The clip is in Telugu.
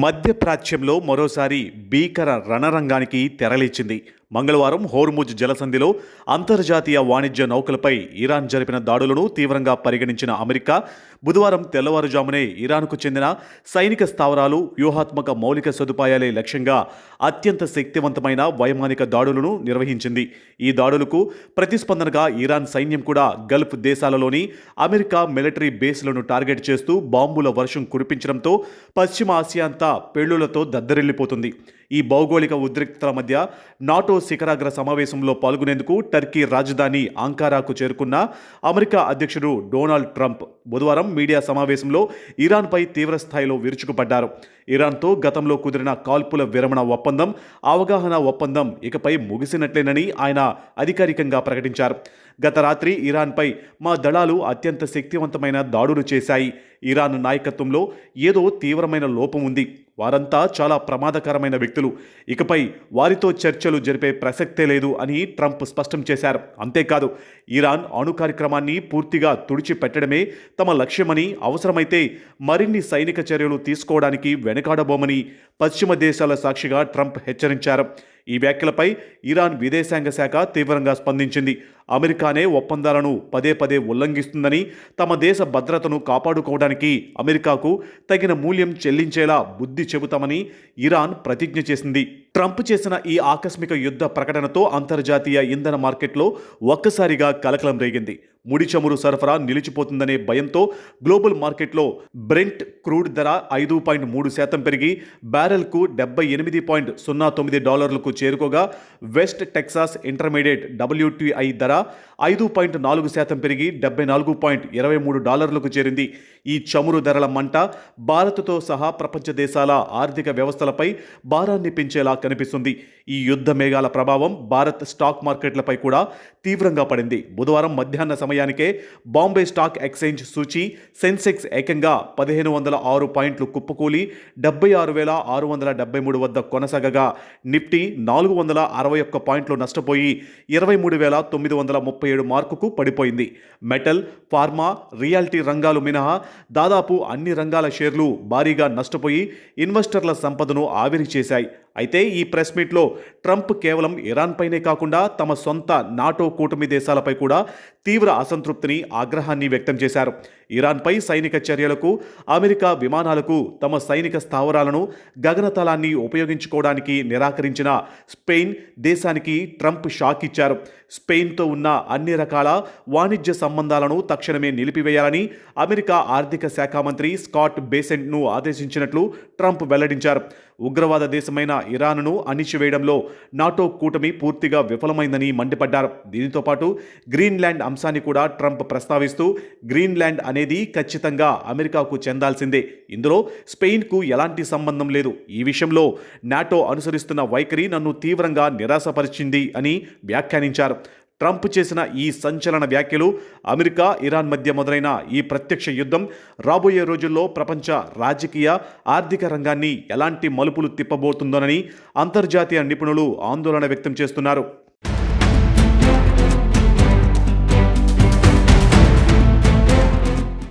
మధ్యప్రాచ్యంలో మరోసారి భీకర రణరంగానికి తెరలేచింది. మంగళవారం హోర్ముజ్ జలసంధిలో అంతర్జాతీయ వాణిజ్య నౌకలపై ఇరాన్ జరిపిన దాడులను తీవ్రంగా పరిగణించిన అమెరికా బుధవారం తెల్లవారుజామునే ఇరాన్కు చెందిన సైనిక స్థావరాలు, వ్యూహాత్మక మౌలిక సదుపాయాలే లక్ష్యంగా అత్యంత శక్తివంతమైన వైమానిక దాడులను నిర్వహించింది. ఈ దాడులకు ప్రతిస్పందనగా ఇరాన్ సైన్యం కూడా గల్ఫ్ దేశాలలోని అమెరికా మిలిటరీ బేస్లను టార్గెట్ చేస్తూ బాంబుల వర్షం కురిపించడంతో పశ్చిమ ఆసియా అంతా పేలుళ్లతో దద్దరిల్లిపోతుంది. ఈ భౌగోళిక ఉద్రిక్తతల మధ్య నాటో శిఖరాగ్ర సమావేశంలో పాల్గొనేందుకు టర్కీ రాజధాని అంకారాకు చేరుకున్న అమెరికా అధ్యక్షుడు డొనాల్డ్ ట్రంప్ బుధవారం మీడియా సమావేశంలో ఇరాన్పై తీవ్రస్థాయిలో విరుచుకుపడ్డారు. ఇరాన్తో గతంలో కుదిరిన కాల్పుల విరమణ ఒప్పందం, అవగాహన ఒప్పందం ఇకపై ముగిసినట్లేనని ఆయన అధికారికంగా ప్రకటించారు. గత రాత్రి ఇరాన్పై మా దళాలు అత్యంత శక్తివంతమైన దాడులు చేశాయి. ఇరాన్ నాయకత్వంలో ఏదో తీవ్రమైన లోపం ఉంది. వారంతా చాలా ప్రమాదకరమైన వ్యక్తులు. ఇకపై వారితో చర్చలు జరిపే ప్రసక్తే లేదు అని ట్రంప్ స్పష్టం చేశారు. అంతేకాదు, ఇరాన్ అణు కార్యక్రమాన్ని పూర్తిగా తుడిచిపెట్టడమే తమ లక్ష్యమని, అవసరమైతే మరిన్ని సైనిక చర్యలు తీసుకోవడానికి వెనకాడబోమని పశ్చిమ దేశాల సాక్షిగా ట్రంప్ హెచ్చరించారు. ఈ వ్యాఖ్యలపై ఇరాన్ విదేశాంగ శాఖ తీవ్రంగా స్పందించింది. అమెరికానే ఒప్పందాలను పదే పదే ఉల్లంఘిస్తుందని, తమ దేశ భద్రతను కాపాడుకోవడానికి అమెరికాకు తగిన మూల్యం చెల్లించేలా బుద్ధి చెబుతామని ఇరాన్ ప్రతిజ్ఞ చేసింది. ట్రంప్ చేసిన ఈ ఆకస్మిక యుద్ధ ప్రకటనతో అంతర్జాతీయ ఇంధన మార్కెట్లో ఒక్కసారిగా కలకలం రేగింది. ముడి చమురు సరఫరా నిలిచిపోతుందనే భయంతో గ్లోబల్ మార్కెట్లో బ్రెంట్ క్రూడ్ ధర 5.3% పెరిగి బ్యారెల్కు $78.09 చేరుకోగా, వెస్ట్ టెక్సాస్ ఇంటర్మీడియట్ WTI ధర 5.4% పెరిగి $74.23 చేరింది. ఈ చమురు ధరల మంట భారత్తో సహా ప్రపంచ దేశాల ఆర్థిక వ్యవస్థలపై భారాన్ని పెంచేలా కనిపిస్తుంది. ఈ యుద్ధ మేఘాల ప్రభావం భారత్ స్టాక్ మార్కెట్లపై కూడా తీవ్రంగా పడింది. బుధవారం మధ్యాహ్న సమయానికే బాంబే స్టాక్ ఎక్స్చేంజ్ సూచీ సెన్సెక్స్ ఏకంగా 1506 పాయింట్లు కుప్పకూలి 76,673 వద్ద కొనసాగగా, నిఫ్టీ 461 పాయింట్లు నష్టపోయి 23,937 మార్కుకు పడిపోయింది. మెటల్, ఫార్మా, రియాలిటీ రంగాలు మినహా దాదాపు అన్ని రంగాల షేర్లు భారీగా నష్టపోయి ఇన్వెస్టర్ల సంపదను ఆవిరి చేశాయి. అయితే ఈ ప్రెస్ మీట్లో ట్రంప్ కేవలం ఇరాన్పైనే కాకుండా తమ సొంత నాటో కూటమి దేశాలపై కూడా తీవ్ర అసంతృప్తిని, ఆగ్రహాన్ని వ్యక్తం చేశారు. ఇరాన్పై సైనిక చర్యలకు, అమెరికా విమానాలకు, తమ సైనిక స్థావరాలను, గగనతలాన్ని ఉపయోగించుకోవడానికి నిరాకరించిన స్పెయిన్ దేశానికి ట్రంప్ షాక్ ఇచ్చారు. స్పెయిన్తో ఉన్న అన్ని రకాల వాణిజ్య సంబంధాలను తక్షణమే నిలిపివేయాలని అమెరికా ఆర్థిక శాఖ మంత్రి స్కాట్ బేసెంట్ను ఆదేశించినట్లు ట్రంప్ వెల్లడించారు. ఉగ్రవాద దేశమైన ఇరాన్ను అణిచివేయడంలో నాటో కూటమి పూర్తిగా విఫలమైందని మండిపడ్డారు. దీనితో పాటు గ్రీన్లాండ్ అంశాన్ని కూడా ట్రంప్ ప్రస్తావిస్తూ, గ్రీన్లాండ్ అనేది ఖచ్చితంగా అమెరికాకు చెందాల్సిందే, ఇందులో స్పెయిన్కు ఎలాంటి సంబంధం లేదు. ఈ విషయంలో నాటో అనుసరిస్తున్న వైఖరి నన్ను తీవ్రంగా నిరాశపరిచింది అని వ్యాఖ్యానించారు. ట్రంప్ చేసిన ఈ సంచలన వ్యాఖ్యలు అమెరికా, ఇరాన్ మధ్య మొదలైన ఈ ప్రత్యక్ష యుద్ధం రాబోయే రోజుల్లో ప్రపంచ రాజకీయ, ఆర్థిక రంగాన్ని ఎలాంటి మలుపులు తిప్పబోతుందోనని అంతర్జాతీయ నిపుణులు ఆందోళన వ్యక్తం చేస్తున్నారు.